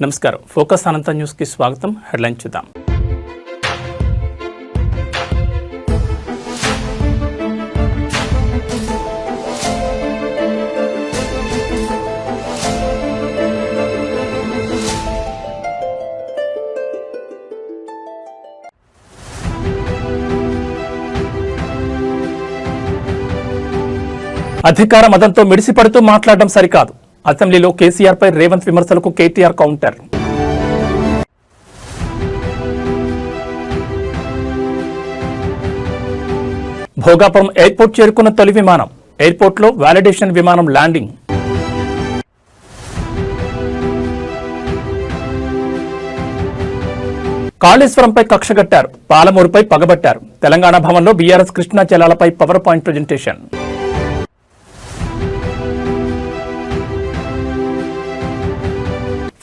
నమస్కారం ఫోకస్ అనంత న్యూస్ కి స్వాగతం. హెడ్లైన్ చూద్దాం. అధికార మదంతో మిడిసిపడుతూ మాట్లాడడం సరికాదు. అసెంబ్లీలో కేసీఆర్ పై రేవంత్ విమర్శలకు కేటీఆర్ కౌంటర్. భోగాపురం ఎయిర్పోర్ట్ చేరుకున్న తొలి విమానం. ఎయిర్పోర్ట్లో వాలిడేషన్ విమానం ల్యాండింగ్. కాళేశ్వరంపై కక్షగట్టారు. పాలమూరుపై పగబట్టారు. తెలంగాణ భవన్లో బీఆర్ఎస్ కృష్ణా జలాలపై power point presentation.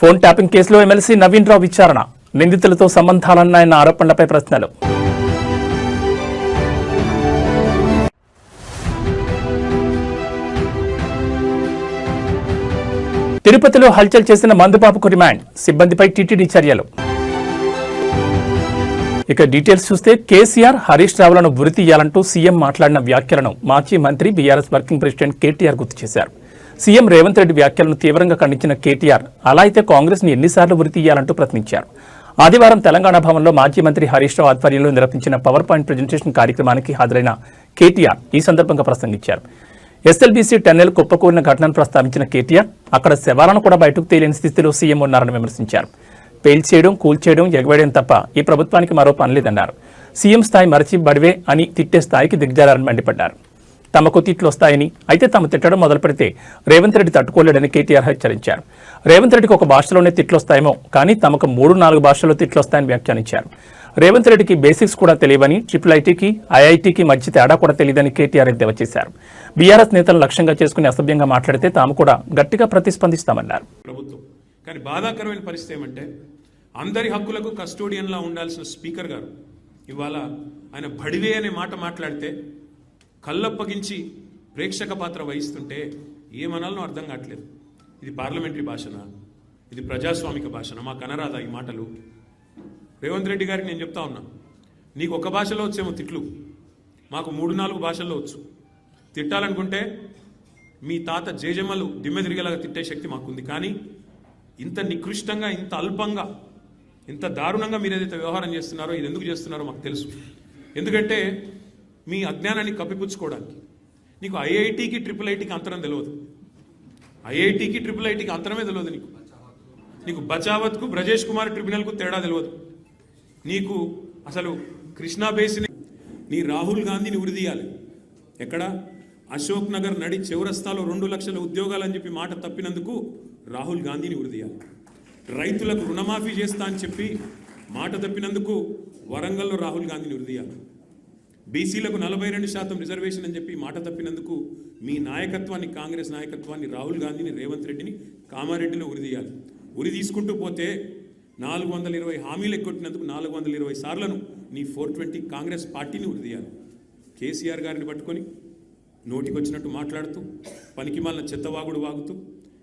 Phone tapping కేసులో ఎమ్మెల్సీ నవీన్ రావు విచారణ. నిందితులతో సంబంధాలున్నాయన్న ఆరోపణలపై ప్రశ్నలు. తిరుపతిలో హల్చల్ చేసిన మందుబాబుకు రిమాండ్. సిబ్బందిపై టీటీడీ చర్యలు. ఇక డీటెయిల్స్ చూస్తే కేసీఆర్ హరీష్ రావులను ఉరి తీయాలంటూ సీఎం మాట్లాడిన వ్యాఖ్యలను మాజీ మంత్రి బీఆర్ఎస్ వర్కింగ్ ప్రెసిడెంట్ కేటీఆర్ గుర్తు చేశారు. సీఎం రేవంత్ రెడ్డి వ్యాఖ్యలను తీవ్రంగా ఖండించిన కేటీఆర్ అలా అయితే కాంగ్రెస్ ని ఎన్నిసార్లు ఉరి తీయాలంటూ ప్రశ్నించారు. ఆదివారం తెలంగాణ భవన్లో మాజీ మంత్రి హరీష్ రావు ఆధ్వర్యంలో నిర్వహించిన పవర్ పాయింట్ ప్రజెంటేషన్ కార్యక్రమానికి హాజరైన కేటీఆర్ ఈ సందర్భంగా ప్రసంగించారు. ఎస్ఎల్బీసీ టన్నెల్ కుప్పకూలిన ఘటనను ప్రస్తావించిన కేటీఆర్ అక్కడ శవాలను కూడా బయటకు తేలిన స్థితిలో సీఎం ఉన్నారని విమర్శించారు. పేల్చేయడం, కూల్చేయడం, ఎగవేయడం తప్ప ఈ ప్రభుత్వానికి మరో పని లేదన్నారు. సీఎం స్థాయి మరచి బడివే అని తిట్టే స్థాయికి దిగజారని మండిపడ్డారు. తమకు తిట్లు వస్తాయని, అయితే తాము తిట్టడం మొదలు పెడితే రేవంత్ రెడ్డి తట్టుకోలేడని కేటీఆర్ హెచ్చరించారు. రేవంత్ రెడ్డికి ఒక భాషలోనే తిట్లు వస్తాయేమో, కానీ తమకు 3-4 భాషల్లో తిట్లు వస్తాయని వ్యాఖ్యానించారు. రేవంత్ రెడ్డికి బేసిక్స్ కూడా తెలియవని, ఐఐటీకి ఐఐటీకి మధ్య తేడా కూడా తెలియదని కేటీఆర్ ఎద్దేవా చేశారు. బీఆర్ఎస్ నేతలను లక్ష్యంగా చేసుకుని అసభ్యంగా మాట్లాడితే తాము కూడా గట్టిగా ప్రతిస్పందిస్తామన్నారు. ప్రభుత్వం కానీ బాధాకరమైన పరిస్థితి ఏమంటే అందరి హక్కులకు కస్టోడియన్లా ఉండాల్సిన స్పీకర్ గారు ఇవాళ ఆయన బడివే అనే మాట మాట్లాడితే కళ్ళప్పగించి ప్రేక్షక పాత్ర వహిస్తుంటే ఏమనాలనో అర్థం కావట్లేదు. ఇది పార్లమెంటరీ భాషనా, ఇది ప్రజాస్వామిక భాషనా? మాకు అనరాదా ఈ మాటలు? రేవంత్ రెడ్డి గారికి నేను చెప్తా ఉన్నా, నీకు ఒక భాషలో వచ్చేమో తిట్లు, మాకు 3-4 భాషల్లో వచ్చు. తిట్టాలనుకుంటే మీ తాత జేజమ్మలు దిమ్మె తిరిగేలాగా తిట్టే శక్తి మాకుంది. కానీ ఇంత నికృష్టంగా, ఇంత అల్పంగా, ఇంత దారుణంగా మీరు ఏదైతే వ్యవహారం చేస్తున్నారో ఇది ఎందుకు చేస్తున్నారో మాకు తెలుసు. ఎందుకంటే మీ అజ్ఞానాన్ని కప్పిపుచ్చుకోవడానికి. నీకు ఐఐటీకి ఐఐటీకి అంతరం తెలియదు. ఐఐటీకి ఐఐటీకి అంతరమే తెలియదు. నీకు బచావత్కు బ్రజేష్ కుమార్ ట్రిబ్యునల్కు తేడా తెలియదు. నీకు అసలు కృష్ణా బేసిన్ నీ రాహుల్ గాంధీని ఉరిదీయాలి. ఎక్కడ? అశోక్ నగర్ నడి చౌరస్తాలో 2 లక్షల ఉద్యోగాలు అని చెప్పి మాట తప్పినందుకు రాహుల్ గాంధీని ఉరిదీయాలి. రైతులకు రుణమాఫీ చేస్తా అని చెప్పి మాట తప్పినందుకు వరంగల్లో రాహుల్ గాంధీని ఉరిదీయాలి. బీసీలకు 42% రిజర్వేషన్ అని చెప్పి మాట తప్పినందుకు మీ నాయకత్వాన్ని, కాంగ్రెస్ నాయకత్వాన్ని, రాహుల్ గాంధీని, రేవంత్ రెడ్డిని, కామారెడ్డిని ఉరిదీయాలి. ఉరి తీసుకుంటూ పోతే 420 హామీలు ఎక్కొట్టినందుకు 420 సార్లను నీ 420 కాంగ్రెస్ పార్టీని ఉరిదీయాలి. కేసీఆర్ గారిని పట్టుకొని నోటికొచ్చినట్టు మాట్లాడుతూ, పనికిమాలిన చెత్తవాగుడు వాగుతూ,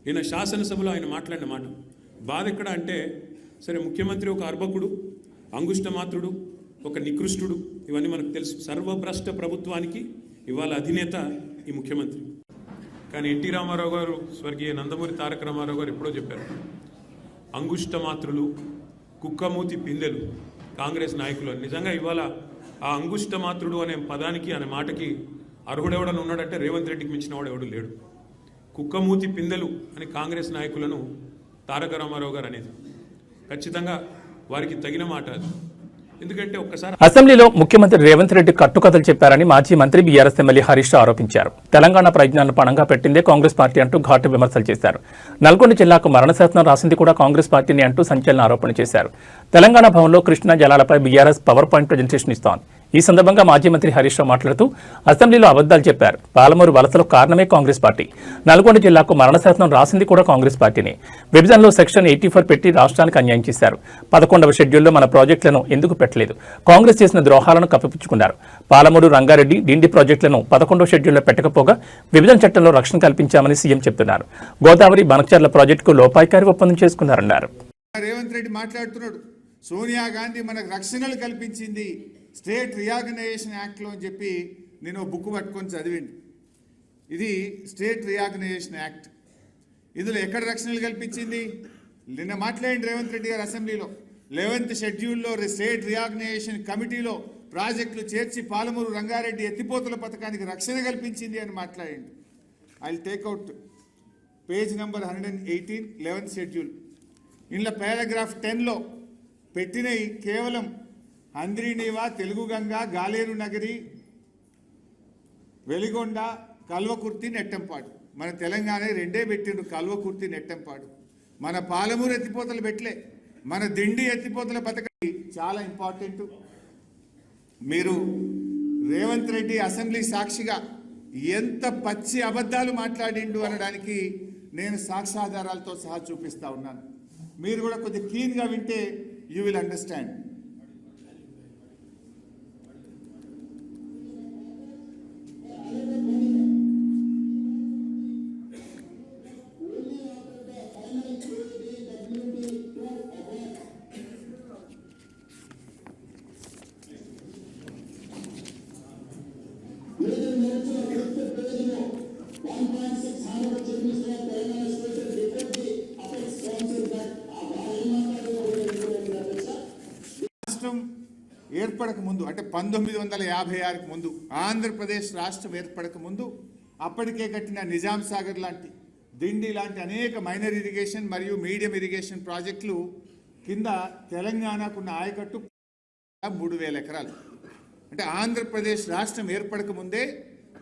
నిన్న శాసనసభలో ఆయన మాట్లాడిన మాట బాధ ఎక్కడ అంటే, సరే ముఖ్యమంత్రి ఒక అర్భకుడు, అంగుష్టమాత్రుడు, ఒక నికృష్టుడు, ఇవన్నీ మనకు తెలుసు. సర్వభ్రష్ట ప్రభుత్వానికి ఇవాళ అధినేత ఈ ముఖ్యమంత్రి. కానీ ఎన్టీ రామారావు గారు, స్వర్గీయ నందమూరి తారక రామారావు గారు ఎప్పుడో చెప్పారు, అంగుష్టమాత్రులు, కుక్కమూతి పిందెలు కాంగ్రెస్ నాయకులు. నిజంగా ఇవాళ ఆ అంగుష్టమాత్రుడు అనే పదానికి, అనే మాటకి అర్హుడెవడని ఉన్నాడంటే రేవంత్ రెడ్డికి మించిన వాడు ఎవడు లేడు. కుక్కమూతి పిందెలు అని కాంగ్రెస్ నాయకులను తారక రామారావు గారు అనేది ఖచ్చితంగా వారికి తగిన మాట. ఎందుకంటే ఒక్కసారి అసెంబ్లీలో ముఖ్యమంత్రి రేవంత్ రెడ్డి కట్టుకథలు చెప్పారని మాజీ మంత్రి బీఆర్ఎస్ ఎమ్మెల్యే హరీష్ రావు ఆరోపించారు. తెలంగాణ ప్రయోజనాలను పణంగా పెట్టిందే కాంగ్రెస్ పార్టీ అంటూ ఘాటు విమర్శలు చేశారు. నల్గొండ జిల్లాకు మరణశాసనం రాసింది కూడా కాంగ్రెస్ పార్టీని అంటూ సంచలన ఆరోపణ చేశారు. తెలంగాణ భవన్లో కృష్ణా జలాలపై బీఆర్ఎస్ పవర్ పాయింట్ ప్రజెంటేషన్ ఇస్తోంది. ఈ సందర్భంగా మాజీ మంత్రి హరీష్ రావు మాట్లాడుతూ అసెంబ్లీలో అబద్దాలు చెప్పారు. పాలమూరు వలసలకు కారణమే కాంగ్రెస్ పార్టీ. నల్గొండ జిల్లాకు మరణశాసనం రాసింది కూడా కాంగ్రెస్ పార్టీనే. విభజనలో సెక్షన్ 84 పెట్టి రాష్ట్రానికి అన్యాయం చేశారు. 11వ షెడ్యూల్లో మన ప్రాజెక్టులను ఎందుకు పెట్టలేదు? కాంగ్రెస్ చేసిన ద్రోహాలను కప్పిపుచ్చుకున్నారు. పాలమూరు, రంగారెడ్డి, డిండి ప్రాజెక్టులను 11వ షెడ్యూల్లో పెట్టకపోగా విభజన చట్టంలో రక్షణ కల్పించామని సీఎం చెప్తున్నారు. గోదావరి, బనకచర్ల ప్రాజెక్టుకు లోపాయికారి ఒప్పందం చేసుకున్నారన్నారు. రేవంత్ రెడ్డి మాట్లాడుతున్నాడు, సోనియా గాంధీ మనకు రక్షణలు కల్పించింది స్టేట్ రీఆర్గనైజేషన్ యాక్ట్లో అని చెప్పి నేను బుక్ పట్టుకొని చదివింది. ఇది స్టేట్ రీఆర్గనైజేషన్ యాక్ట్. ఇందులో ఎక్కడ రక్షణలు కల్పించింది? నిన్న మాట్లాడింది రేవంత్ రెడ్డి గారు అసెంబ్లీలో. 11th షెడ్యూల్లో స్టేట్ రీఆర్గనైజేషన్ కమిటీలో ప్రాజెక్టులు చేర్చి పాలమూరు రంగారెడ్డి ఎత్తిపోతల పథకానికి రక్షణ కల్పించింది అని మాట్లాడింది. I will take out page number 118 11th schedule. ఇందులో పారాగ్రాఫ్ 10లో పెట్టినవి కేవలం హంద్రీనీవా, తెలుగు గంగా, గాలేరు నగరి, వెలిగొండ, కల్వకుర్తి, నెట్టంపాడు. మన తెలంగాణ రెండే పెట్టిండు, కల్వకుర్తి, నెట్టంపాడు. మన పాలమూరు ఎత్తిపోతలు పెట్టలే. మన దిండి ఎత్తిపోతల పథకం చాలా ఇంపార్టెంట్. మీరు రేవంత్ రెడ్డి అసెంబ్లీ సాక్షిగా ఎంత పచ్చి అబద్ధాలు మాట్లాడిండు అనడానికి నేను సాక్ష్యాధారాలతో సహా చూపిస్తా ఉన్నాను. మీరు కూడా కొద్దిగా క్లీన్గా వింటే యూ విల్ అండర్స్టాండ్. ఏర్పడక ముందు అంటే 1956కి ముందు, ఆంధ్రప్రదేశ్ రాష్ట్రం ఏర్పడక ముందు అప్పటికే కట్టిన నిజాం సాగర్ లాంటి, దిండి లాంటి అనేక మైనర్ ఇరిగేషన్ మరియు మీడియం ఇరిగేషన్ ప్రాజెక్టులు కింద తెలంగాణకున్న ఆయకట్టు 3000 ఎకరాలు. అంటే ఆంధ్రప్రదేశ్ రాష్ట్రం ఏర్పడక ముందే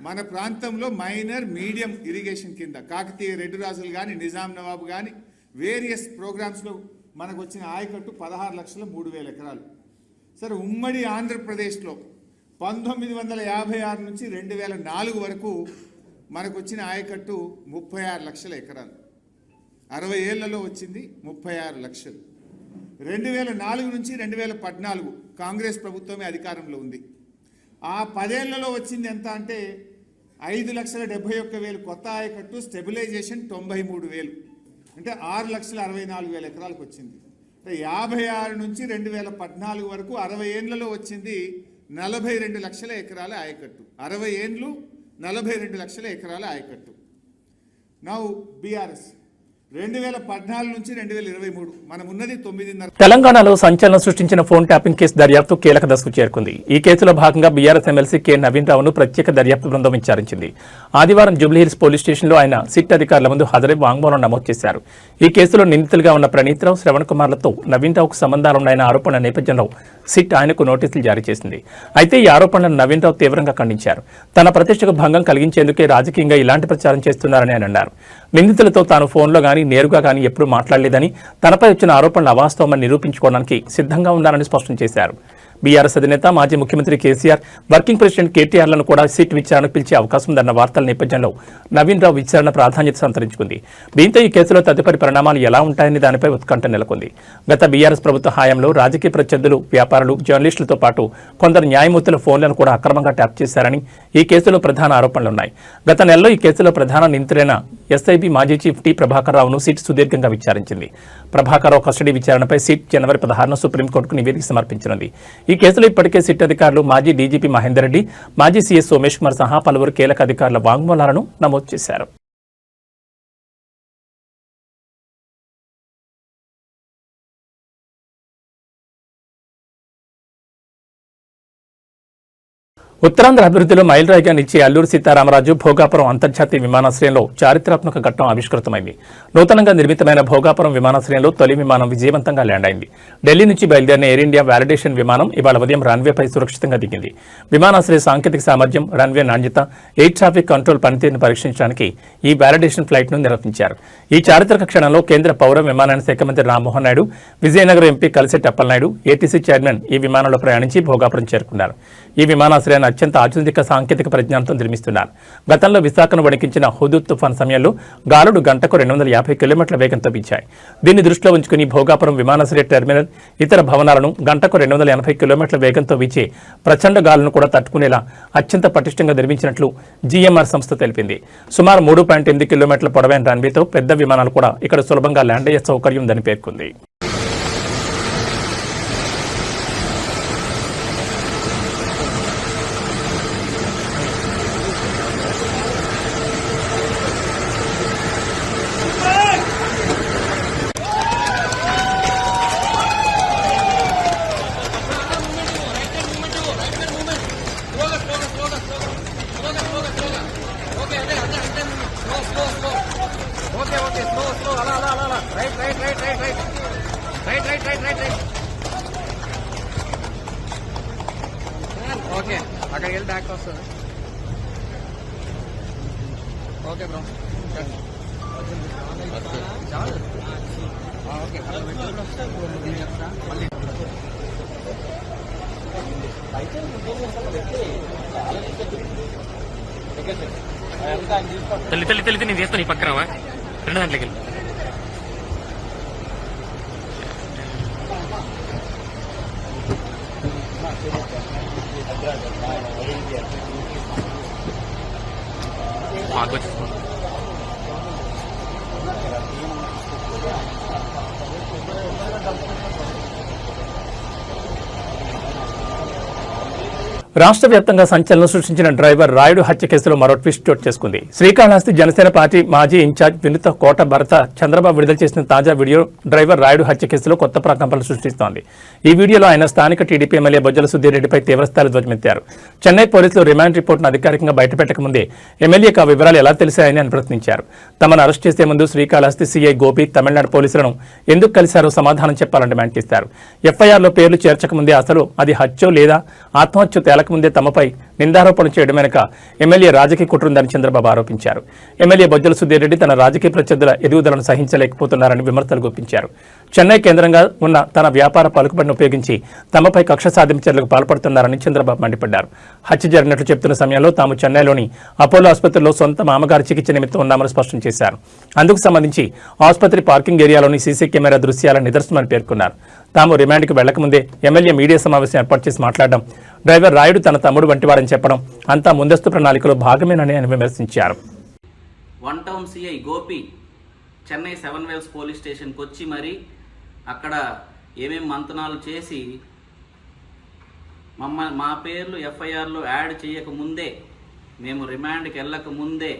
మన ప్రాంతంలో మైనర్ మీడియం ఇరిగేషన్ కింద కాకతీయ రెడ్డి రాజులు కానీ, నిజాం నవాబు కానీ వేరియస్ ప్రోగ్రామ్స్లో మనకు వచ్చిన ఆయకట్టు 16,03,000 ఎకరాలు. సరే, ఉమ్మడి ఆంధ్రప్రదేశ్లో 1956 నుంచి 2004 వరకు మనకు వచ్చిన ఆయకట్టు 36 లక్షల ఎకరాలు. 60 ఏళ్లలో వచ్చింది 36 లక్షలు. 2004 నుంచి 2014 కాంగ్రెస్ ప్రభుత్వమే అధికారంలో ఉంది. ఆ 10 ఏళ్లలో వచ్చింది ఎంత అంటే 5,71,000 కొత్త ఆయకట్టు, స్టెబిలైజేషన్ 93,000, అంటే 6,64,000 ఎకరాలకు వచ్చింది. 56 నుంచి 2014 వరకు 60 ఏళ్లలో వచ్చింది 42 లక్షల ఎకరాల ఆయకట్టు. 60 ఏళ్ళు 42 లక్షల ఎకరాల ఆయకట్టు. నౌ బీఆర్ఎస్ 2014 నుంచి 2023 మనం ఉన్నది 9.5. తెలంగాణలో సంచలనం సృష్టించిన ఫోన్ ట్యాపింగ్ కేసు దర్యాప్తు కీలక దశకు చేరుకుంది. ఈ కేసులో భాగంగా బీఆర్ఎస్ ఎమ్మెల్సీ కె నవీన్ రావును ప్రత్యేక దర్యాప్తు బృందం విచారించింది. ఆదివారం జూబ్లీహిల్స్ పోలీస్ స్టేషన్లో ఆయన సిట్ అధికారుల ముందు హాజరై వాంగ్మూలం నమోదు చేశారు. ఈ కేసులో నిందితులుగా ఉన్న ప్రణీత్ రావు, శ్రవణ్ కుమార్లతో నవీన్ రావుకు సంబంధాలున్నాయన్న ఆరోపణల నేపథ్యంలో సిట్ ఆయనకు నోటీసులు జారీ చేసింది. అయితే ఈ ఆరోపణలను నవీన్ రావు తీవ్రంగా ఖండించారు. తన ప్రతిష్టకు భంగం కలిగించేందుకే రాజకీయంగా ఇలాంటి ప్రచారం చేస్తున్నారని ఆయన అన్నారు. నిందితులతో తాను ఫోన్లో గానీ నేరుగా గానీ ఎప్పుడూ మాట్లాడలేదని, తనపై వచ్చిన ఆరోపణలు అవాస్తవమని నిరూపించుకోవడానికి సిద్ధంగా ఉన్నారని స్పష్టం చేశారు. బీఆర్ఎస్ అధినేత మాజీ ముఖ్యమంత్రి కేసీఆర్, వర్కింగ్ ప్రెసిడెంట్ కేటీఆర్లను కూడా సిట్ విచారణకు పిలిచే అవకాశం ఉందన్న వార్తల నేపథ్యంలో నవీన్ రావు విచారణ ప్రాధాన్యత సంతరించుకుంది. దీంతో ఈ కేసులో తదుపరి పరిణామాలు ఎలా ఉంటాయని దానిపై ఉత్కంఠ నెలకొంది. గత బీఆర్ఎస్ ప్రభుత్వ హయాంలో రాజకీయ ప్రత్యర్థులు, వ్యాపారులు, జర్నలిస్టులతో పాటు కొందరు న్యాయమూర్తుల ఫోన్లను కూడా అక్రమంగా ట్యాప్ చేశారని ఈ కేసులో ప్రధాన ఆరోపణలున్నాయి. గత నెలలో ఈ కేసులో ప్రధాన నిందితులైన ఎస్ఐబీ మాజీ చీఫ్ టి ప్రభాకర్ రావును సిట్ సుదీర్ఘంగా విచారించింది. ప్రభాకర్ రావు కస్టడీ విచారణపై సిట్ జనవరి 16న సుప్రీంకోర్టుకు నివేదిక సమర్పించనుంది. ఈ కేసులో ఇప్పటికే సిట్ అధికారులు మాజీ డీజీపీ మహేందర్ రెడ్డి, మాజీ సీఎస్ సోమేష్ కుమార్ సహా పలువురు కీలక అధికారుల వాంగ్మూలాలను నమోదు చేశారు. ఉత్తరాంధ్ర అభివృద్ధిలో మైలురాయిగా నిలిచే అల్లూరు సీతారామరాజు భోగాపురం అంతర్జాతీయ విమానాశ్రయంలో చారిత్రాత్మక ఘట్టం ఆవిష్కృతమైంది. నూతనంగా నిర్మితమైన భోగాపురం విమానాశ్రయంలో తొలి విమానం విజయవంతంగా ల్యాండ్ అయింది. ఢిల్లీ నుంచి బయలుదేరిన ఎయిర్ ఇండియా వ్యాలిడేషన్ విమానం ఇవాళ ఉదయం రన్వేపై సురక్షితంగా దిగింది. విమానాశ్రయ సాంకేతిక సామర్థ్యం, రన్వే నాణ్యత, ఎయిర్ ట్రాఫిక్ కంట్రోల్ పనితీరును పరీక్షించడానికి ఈ వ్యాలిడేషన్ ఫ్లైట్ను నిర్వహించారు. ఈ చారిత్రక క్షణంలో కేంద్ర పౌర విమానయాన శాఖ మంత్రి Rammohan Naidu, Vizianagaram MP Kalisetti Appalanaidu, ATC chairman ఈ విమానంలో ప్రయాణించి భోగాపురం చేరుకున్నారు. ఈ విమానాశ్రయాన్ని అత్యంత ఆధునిక సాంకేతిక పరిజ్ఞానంతో నిర్మిస్తున్నారు. గతంలో విశాఖను వణికించిన హుదూద్ తుఫాన్ సమయంలో గాలులు గంటకు 250 కిలోమీటర్ల వేగంతో వీచాయి. దీన్ని దృష్టిలో ఉంచుకుని భోగాపురం విమానాశ్రయ టెర్మినల్, ఇతర భవనాలను గంటకు 280 కిలోమీటర్ల వేగంతో వీచే ప్రచండ గాలులను కూడా తట్టుకునేలా అత్యంత పటిష్టంగా నిర్మించినట్లు జీఎంఆర్ సంస్థ తెలిపింది. సుమారు 3.8 కిలోమీటర్ల పొడవైన రన్వేతో పెద్ద విమానాలు కూడా ఇక్కడ సులభంగా ల్యాండ్ అయ్యే సౌకర్యం ఉందని పేర్కొంది. ఓకే అక్కడికి వెళ్ళి బ్యాక్ వస్తుంది. ఓకే బ్రో ఓకే తెల్లి నేను చేస్తాను ఈ పక్కన 2 గంటలకి వెళ్ళి మాకు వచ్చి రాష్ట్ర వ్యాప్తంగా సంచలనం సృష్టించిన డ్రైవర్ రాయుడు హత్య కేసులో మరో ట్విస్ట్ చోటు చేసుకుంది. శ్రీకాళహస్తి జనసేన పార్టీ మాజీ ఇన్ఛార్జ్ వినుత కోట భరత చంద్రబాబు విడుదల చేసిన తాజా వీడియో డ్రైవర్ రాయుడు హత్య కేసులో కొత్త ప్రకంపనలు సృష్టిస్తోంది. ఈ వీడియోలో ఆయన స్థానిక టీడీపీ ఎమ్మెల్యే బొజ్జల సుధీర్ రెడ్డిపై తీవ్రస్థాయిలో ధ్వజమెత్తారు. చెన్నై పోలీసులు రిమాండ్ రిపోర్టును అధికారికంగా బయటపెట్టక ముందే ఎమ్మెల్యేకు ఆ వివరాలు ఎలా తెలిసాయని ఆయన ప్రశ్నించారు. తమను అరెస్ట్ చేసే ముందు శ్రీకాళహస్తి సీఐ గోపి తమిళనాడు పోలీసులను ఎందుకు కలిశారో సమాధానం చెప్పాలని డిమాండ్ చేశారు. ఎఫ్ఐఆర్లో పేర్లు చేర్చకముందే అసలు అది హత్యో లేదా ఆత్మహత్య తేలకముందే తమపై నిందారోపణలు చేయడం వెనుక ఎమ్మెల్యే రాజకీయ కుట్ర ఉందని చంద్రబాబు ఆరోపించారు. ఎమ్మెల్యే బొజ్జల సుధీర్ రెడ్డి తన రాజకీయ ప్రత్యర్థుల ఎదుగుదలను సహించలేకపోతున్నారని విమర్శలు గుప్పించారు. చెన్నై కేంద్రంగా ఉన్న తన వ్యాపార పలుకుబడిని ఉపయోగించి తమపై కక్ష సాధింపు చర్యలకు పాల్పడుతున్నారని చంద్రబాబు మండిపడ్డారు. హత్య జరిగినట్లు చెప్తున్న సమయంలో తాము చెన్నైలోని అపోలో ఆసుపత్రిలో సొంత మామగారి చికిత్స నిమిత్తం ఉన్నామని స్పష్టం చేశారు. అందుకు సంబంధించి ఆసుపత్రి పార్కింగ్ ఏరియాలోని సీసీ కెమెరా దృశ్యాల నిదర్శనమని పేర్కొన్నారు. తాము రిమాండ్కి వెళ్లకముందే ఎమ్మెల్యే మీడియా సమావేశం ఏర్పాటు చేసి మాట్లాడడం, డ్రైవర్ రాయుడు తన తమ్ముడు వంటివాడని చెప్పడం అంతా ముందస్తు ప్రణాళికలో భాగమేనని ఆయన విమర్శించారు. One town CI Gopi Chennai 7 వేల్స్ పోలీస్ స్టేషన్కి వచ్చి మరి అక్కడ ఏమేం మంతనాలు చేసి మా పేర్లు ఎఫ్ఐఆర్లో యాడ్ చేయకముందే, మేము రిమాండ్కి వెళ్ళక ముందే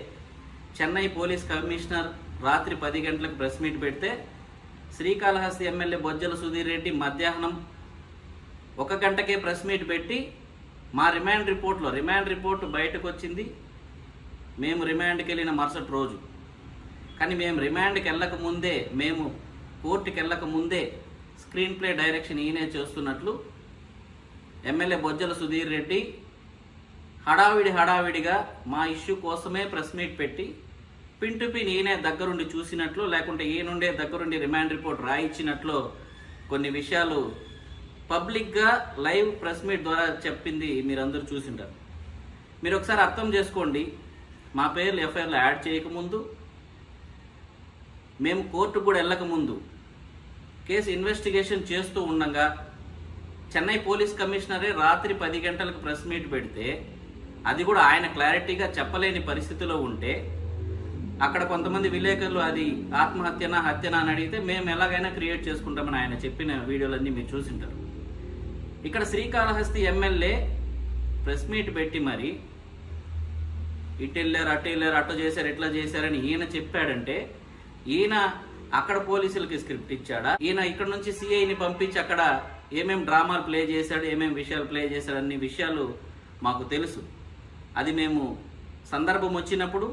చెన్నై పోలీస్ కమిషనర్ రాత్రి 10 గంటలకు ప్రెస్ మీట్ పెడితే శ్రీకాళహస్తి ఎమ్మెల్యే బొజ్జల సుధీర్ రెడ్డి మధ్యాహ్నం 1 గంటకే ప్రెస్ మీట్ పెట్టి మా రిమాండ్ రిపోర్టు బయటకు వచ్చింది మేము రిమాండ్కి వెళ్ళిన మరుసటి రోజు. కానీ మేము రిమాండ్కి వెళ్ళక ముందే, మేము కోర్టుకి వెళ్ళక ముందే స్క్రీన్ ప్లే డైరెక్షన్ ఈయనే చేస్తున్నట్లు ఎమ్మెల్యే బొజ్జల సుధీర్ రెడ్డి హడావిడిగా మా ఇష్యూ కోసమే ప్రెస్ మీట్ పెట్టి పిన్ టు పిన్ ఈయనే దగ్గరుండి చూసినట్లు, లేకుంటే ఈయనుండే దగ్గరుండి రిమాండ్ రిపోర్ట్ రాయించినట్లు కొన్ని విషయాలు పబ్లిక్గా లైవ్ ప్రెస్ మీట్ ద్వారా చెప్పింది మీరందరూ చూసింటారు. మీరు ఒకసారి అర్థం చేసుకోండి. మా పేర్లు ఎఫ్ఐఆర్లో యాడ్ చేయకముందు, మేము కోర్టుకు కూడా వెళ్ళకముందు కేసు ఇన్వెస్టిగేషన్ చేస్తూ ఉండగా చెన్నై పోలీస్ కమిషనరే రాత్రి 10 గంటలకు ప్రెస్ మీట్ పెడితే, అది కూడా ఆయన క్లారిటీగా చెప్పలేని పరిస్థితిలో ఉంటే అక్కడ కొంతమంది విలేకరులు అది ఆత్మహత్యనా హత్యనా అని అడిగితే మేము ఎలాగైనా క్రియేట్ చేసుకుంటామని ఆయన చెప్పిన వీడియోలన్నీ మీరు చూసింటారు. ఇక్కడ శ్రీకాళహస్తి ఎమ్మెల్యే ప్రెస్ మీట్ పెట్టి మరి ఇటు వెళ్ళారు అటు చేశారు ఇట్లా చేశారని ఈయన చెప్పాడంటే, ఈయన అక్కడ పోలీసులకి స్క్రిప్ట్ ఇచ్చాడా? ఈయన ఇక్కడ నుంచి సిఐని పంపించి అక్కడ ఏమేం డ్రామాలు ప్లే చేశాడు, ఏమేం విషయాలు ప్లే చేశాడు అన్ని విషయాలు మాకు తెలుసు. అది మేము సందర్భం వచ్చినప్పుడు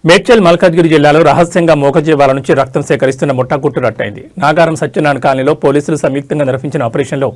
మేడ్చల్ మల్కాజ్గిరి జిల్లాలో రహస్యంగా మూగజీవాల నుంచి రక్తం సేకరిస్తున్న ముఠాగుట్టు రట్టయింది. నాగారం సత్యనారాయణ కాలనీలో పోలీసులు సంయుక్తంగా నిర్వహించిన ఆపరేషన్లో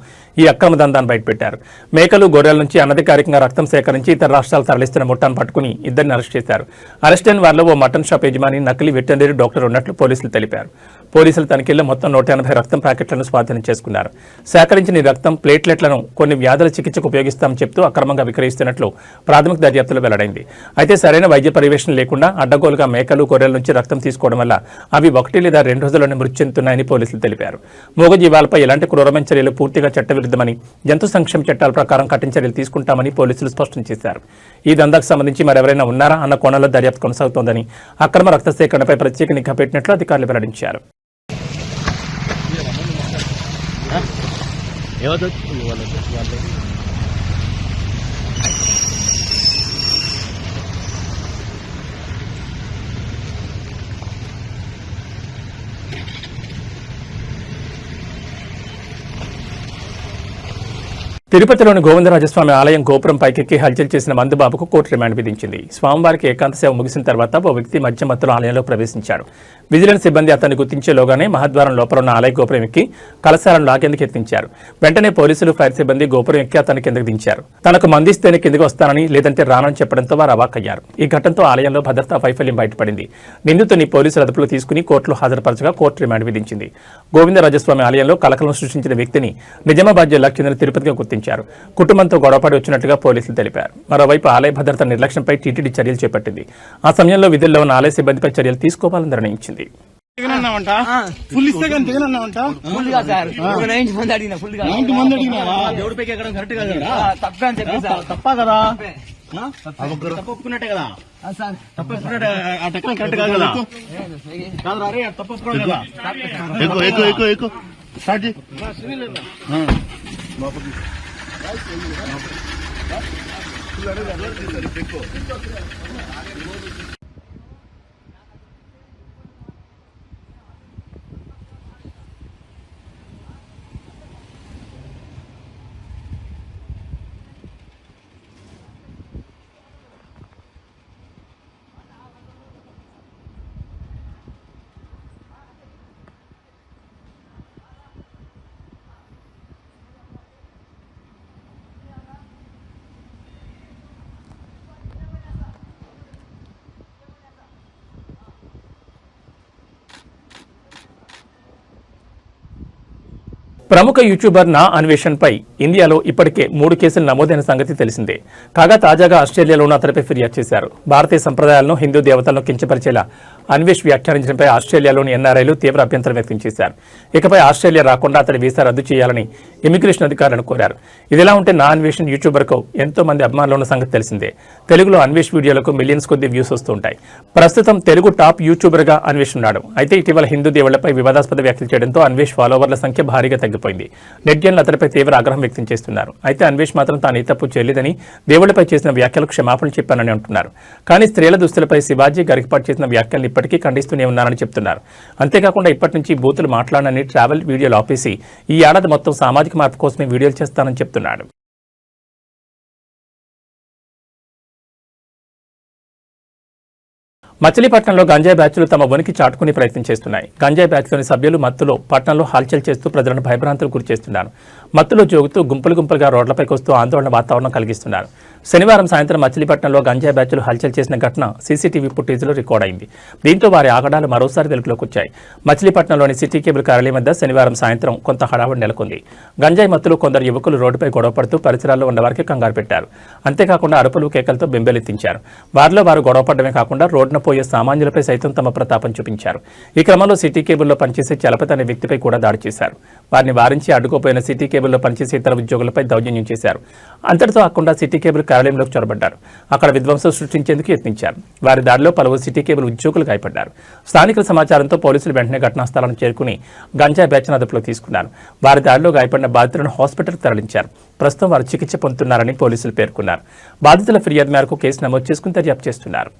ఈ అక్రమ దందాన్ని బయటపెట్టారు. మేకలు గొర్రెల నుంచి అనధికారికంగా రక్తం సేకరించి ఇతర రాష్ట్రాలు తరలిస్తున్న ముఠాను పట్టుకుని 2 అరెస్ట్ చేశారు. అరెస్ట్ అయిన వారిలో ఓ మటన్ షాప్ యజమాని, నకిలీ వెటర్నరీ డాక్టర్ ఉన్నట్లు పోలీసులు తెలిపారు. పోలీసుల తనిఖీల్లో మొత్తం 180 రక్తం ప్యాకెట్లను స్వాధీనం చేసుకున్నారు. సేకరించిన ఈ రక్తం ప్లేట్లెట్లను కొన్ని వ్యాధుల చికిత్సకు ఉపయోగిస్తామని చెప్తూ అక్రమంగా విక్రయిస్తున్నట్లు ప్రాథమిక దర్యాప్తులో వెల్లడైంది. అయితే సరైన వైద్య పర్యవేక్షణ లేకుండా అడ్డగోలుగా మేకలు గొర్రెల నుంచి రక్తం తీసుకోవడం వల్ల అవి 1 లేదా 2 రోజుల్లోనే మృతి చెందుతున్నాయని పోలీసులు తెలిపారు. మూగజీవాలపై ఎలాంటి క్రూరమైన చర్యలు పూర్తిగా చట్టవిరుద్ధమని, జంతు సంక్షేమ చట్టాల ప్రకారం కఠిన చర్యలు తీసుకుంటామని పోలీసులు స్పష్టం చేశారు. ఈ దందాకు సంబంధించి మరెవరైనా ఉన్నారా అన్న కోణంలో దర్యాప్తు కొనసాగుతోందని, అక్రమ రక్త సేకరణపై ప్రత్యేక నిఘా పెట్టినట్లు అధికారులు వెల్లడించారు. తిరుపతిలోని గోవిందరాజస్వామి ఆలయం గోపురం పైకెక్కి హల్చల్ చేసిన మందుబాబుకు కోర్టు రిమాండ్ విధించింది. స్వామివారికి ఏకాంత సేవ ముగిసిన తర్వాత ఓ వ్యక్తి మద్యం మత్తులో ఆలయంలో ప్రవేశించాడు. విజిలెన్స్ సిబ్బంది అతన్ని గుర్తించేలోగానే మహద్వారం లోపల ఉన్న ఆలయ గోపురం ఎక్కి కలశాలను లాగేందుకు యత్నించారు. వెంటనే పోలీసులు, ఫైర్ సిబ్బంది గోపురం ఎక్కి అతన్ని కిందకు దించారు. తనకు మందిస్తేనే కిందకు వస్తానని, లేదంటే రానని చెప్పడంతో వారు అవాక్కయ్యారు. ఈ ఘటనతో ఆలయంలో భద్రతా వైఫల్యం బయటపడింది. నిందితుని పోలీసులు అదుపులో తీసుకుని కోర్టులో హాజరుపరచగా కోర్టు రిమాండ్ విధించింది. గోవిందరాజస్వామి ఆలయంలో కలకలం సృష్టించిన వ్యక్తిని నిజామాబాద్ జిల్లాకు చెందిన తిరుపతిగా గుర్తించారు. కుటుంబంతో గొడవపడి వచ్చినట్టుగా పోలీసులు తెలిపారు. మరోవైపు ఆలయ భద్రత నిర్లక్ష్యంపై టీటీడీ చర్యలు చేపట్టింది. ఆ సమయంలో విధుల్లో ఉన్న ఆలయ సిబ్బందిపై చర్యలు తీసుకోవాలని నిర్ణయించింది. ఫుల్ ఇస్తే కానీ తెగనన్నావంట. ఫుల్ గా సార్ 90 మంది అడిగినా ఫుల్ గా 90 మంది అడిగినావా? దేవుడి పైకి ఎక్కడం కరెక్ట్ కాదు కదా. తప్పే అని చెప్పి సార్. తప్పా కదా? తప్పు ఒప్పుకున్నట్టే కదా? సార్ తప్పు ఒప్పుకున్నట్టే. ఆ టెక్నం కరెక్ట్ కాదు కదా? కాదు రా రే, తప్పు ఒప్పుకున్నాడు కదా? ఎక్కువ స్టార్ట్ చేయి. ప్రముఖ యూట్యూబర్ నా అన్వేషణపై ఇండియాలో ఇప్పటికే 3 కేసులు నమోదైన సంగతి తెలిసిందే. కాగా తాజాగా ఆస్ట్రేలియాలోనూ అతడిపై ఫిర్యాదు చేశారు. భారతీయ సంప్రదాయాలను, హిందూ దేవతలను కించపరిచేలా అన్వేష్ వ్యాఖ్యానించడంపై ఆస్ట్రేలియాలోని ఎన్ఆర్ఐలు తీవ్ర అభ్యంతరం వ్యక్తం చేశారు. ఇకపై ఆస్ట్రేలియా రాకుండా అతడి వీసా రద్దు చేయాలని ఇమిగ్రేషన్ అధికారులను కోరారు. ఇదిలా ఉంటే నా అన్వేషణ్ యూట్యూబర్కు ఎంతో మంది అభిమానులు ఉన్న సంగతి తెలిసిందే. తెలుగులో అన్వేష్ వీడియోలకు మిలియన్స్ కొద్ది వ్యూస్ వస్తుంటాయి. ప్రస్తుతం తెలుగు టాప్ యూట్యూబర్గా అన్వేష్ ఉన్నాడు. అయితే ఇటీవల హిందూ దేవుళ్లపై వివాదాస్పద వ్యాఖ్యలు చేయడంతో అన్వేష్ ఫాలోవర్ల సంఖ్య భారీగా తగ్గిపోయింది. నెట్జన్లు అతడిపై తీవ్ర ఆగ్రహం వ్యక్తం చేస్తున్నారు. అయితే అన్వేష్ మాత్రం తాను ఏ తప్పు చేయలేదని, దేవుళ్లపై చేసిన వ్యాఖ్యలకు క్షమాపణలు చెప్పానని అంటున్నారు. కానీ స్త్రీల దుస్తులపై శివాజీ గరికపాటు చేసిన వ్యాఖ్యలను ఇప్పటికీ ఖండిస్తూనే ఉన్నారని చెప్తున్నారు. అంతేకాకుండా ఇప్పటి నుంచి బూతులు మాట్లాడనని ట్రావెల్ వీడియోలు ఆపేసి ఈ ఏడాది మొత్తం సామాజిక మార్పు కోసమే వీడియోలు చేస్తానని చెప్తున్నాడు. మచిలీపట్నంలో గంజాయి బ్యాచ్లు తమ ఉనికి చాటుకునే ప్రయత్నం చేస్తున్నాయి. గంజాయి బ్యాచ్లోని సభ్యులు మత్తులో పట్టణంలో హల్చల్ చేస్తూ ప్రజలను భయభ్రాంతులకు గురి చేస్తున్నారు. మత్తులో జోగుతూ గుంపులుగా రోడ్లపైకి వస్తూ ఆందోళన వాతావరణం కలిగిస్తున్నారు. శనివారం సాయంత్రం మచిలీపట్నంలో గంజాయి బ్యాచ్లు హల్చల్ చేసిన ఘటన సీసీటీవీ ఫుటేజ్లో రికార్డ్ అయింది. దీంతో వారి ఆగడాలు మరోసారి వెలుగులోకి వచ్చాయి. మచిలీపట్నంలోని సిటీ కేబుల్ కార్యాలయం వద్ద శనివారం సాయంత్రం కొంత హడావుడి నెలకొంది. గంజాయి మత్తులో కొందరు యువకులు రోడ్డుపై గొడవపడుతూ పరిసరాల్లో ఉన్న వారికి కంగారు పెట్టారు. అంతేకాకుండా అరుపులు కేకలతో బెంబేలెత్తించారు. వారిలో వారు గొడవపడమే కాకుండా రోడ్డున పోయే సామాన్యులపై సైతం తమ ప్రతాపం చూపించారు. ఈ క్రమంలో సిటీ కేబుల్లో పనిచేసే చలపతి అనే వ్యక్తిపై కూడా దాడి చేశారు. వారిని వారించి అడ్డుకోపోయిన సిటీ కేబుల్లో పనిచేసే ఇతర ఉద్యోగులపై దౌర్జన్యం చేశారు. అంతటితో కాకుండా సిటీ కేబుల్ కార్యాలయంలోకి చొరబడ్డారు. అక్కడ విధ్వంసం సృష్టించేందుకు యత్నించారు. వారి దాడిలో పలువురు సిటీ కేబుల్ ఉద్యోగులు గాయపడ్డారు. స్థానికుల సమాచారంతో పోలీసులు వెంటనే ఘటనా స్థలానికి చేరుకుని గంజాయి బ్యాచ్ను అదుపులో తీసుకున్నారు. వారి దాడిలో గాయపడిన బాధితులను హాస్పిటల్కి తరలించారు. ప్రస్తుతం వారు చికిత్స పొందుతున్నారని పోలీసులు పేర్కొన్నారు. బాధితుల ఫిర్యాదు మేరకు కేసు నమోదు చేసుకుని దర్యాప్తు చేస్తున్నారు.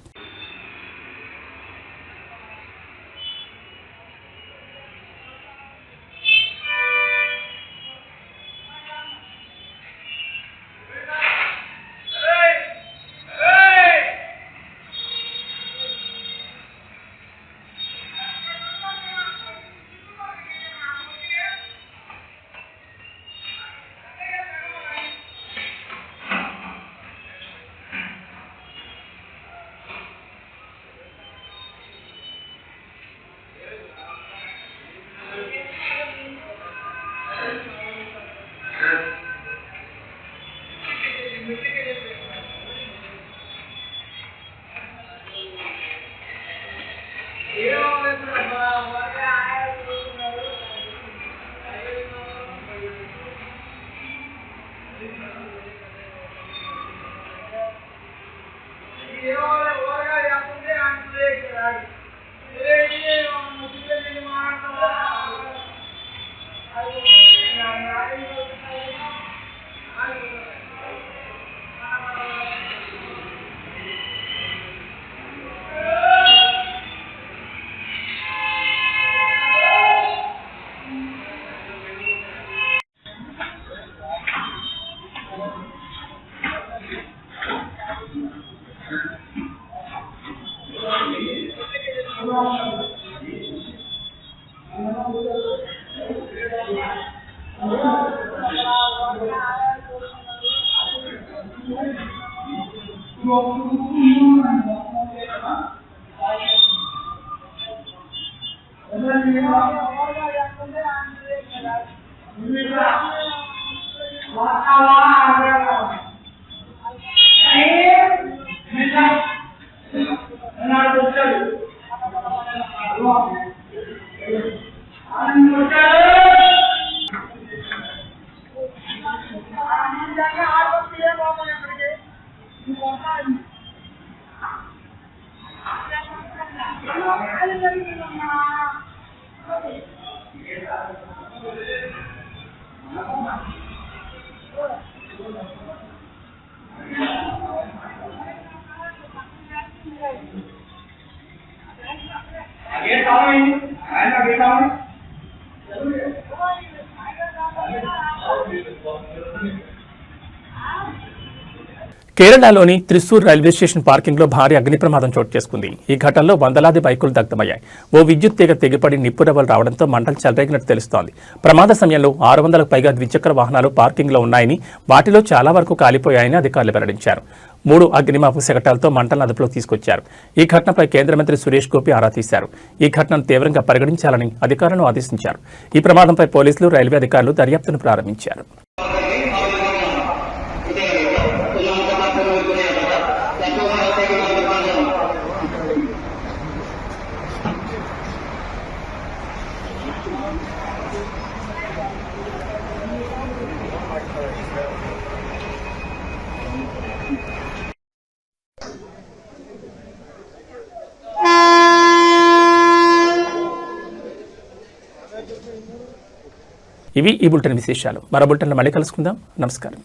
కేరళలోని త్రిశూర్ రైల్వే స్టేషన్ పార్కింగ్లో భారీ అగ్ని ప్రమాదం చోటు చేసుకుంది. ఈ ఘటనలో వందలాది బైకులు దగ్ధమయ్యాయి. ఓ విద్యుత్ తీగ తెగిపడి నిప్పురవ్వలు రావడంతో మంటలు చెలరేగినట్టు తెలుస్తోంది. ప్రమాద సమయంలో 600లకు పైగా ద్విచక్ర వాహనాలు పార్కింగ్లో ఉన్నాయని, వాటిలో చాలా వరకు కాలిపోయాయని అధికారులు వెల్లడించారు. 3 అగ్నిమాపక శకటాలతో మంటలను అదుపులోకి తీసుకొచ్చారు. ఈ ఘటనపై కేంద్ర మంత్రి సురేష్ గోపి ఆరా తీశారు. ఈ ఘటనను తీవ్రంగా పరిగణించాలని అధికారులను ఆదేశించారు. ఈ ప్రమాదంపై పోలీసులు, రైల్వే అధికారులు దర్యాప్తును ప్రారంభించారు. ఇవి ఈ బులెటిన్ విశేషాలు. మరో బులెటిన్లో మళ్ళీ కలుసుకుందాం. నమస్కారం.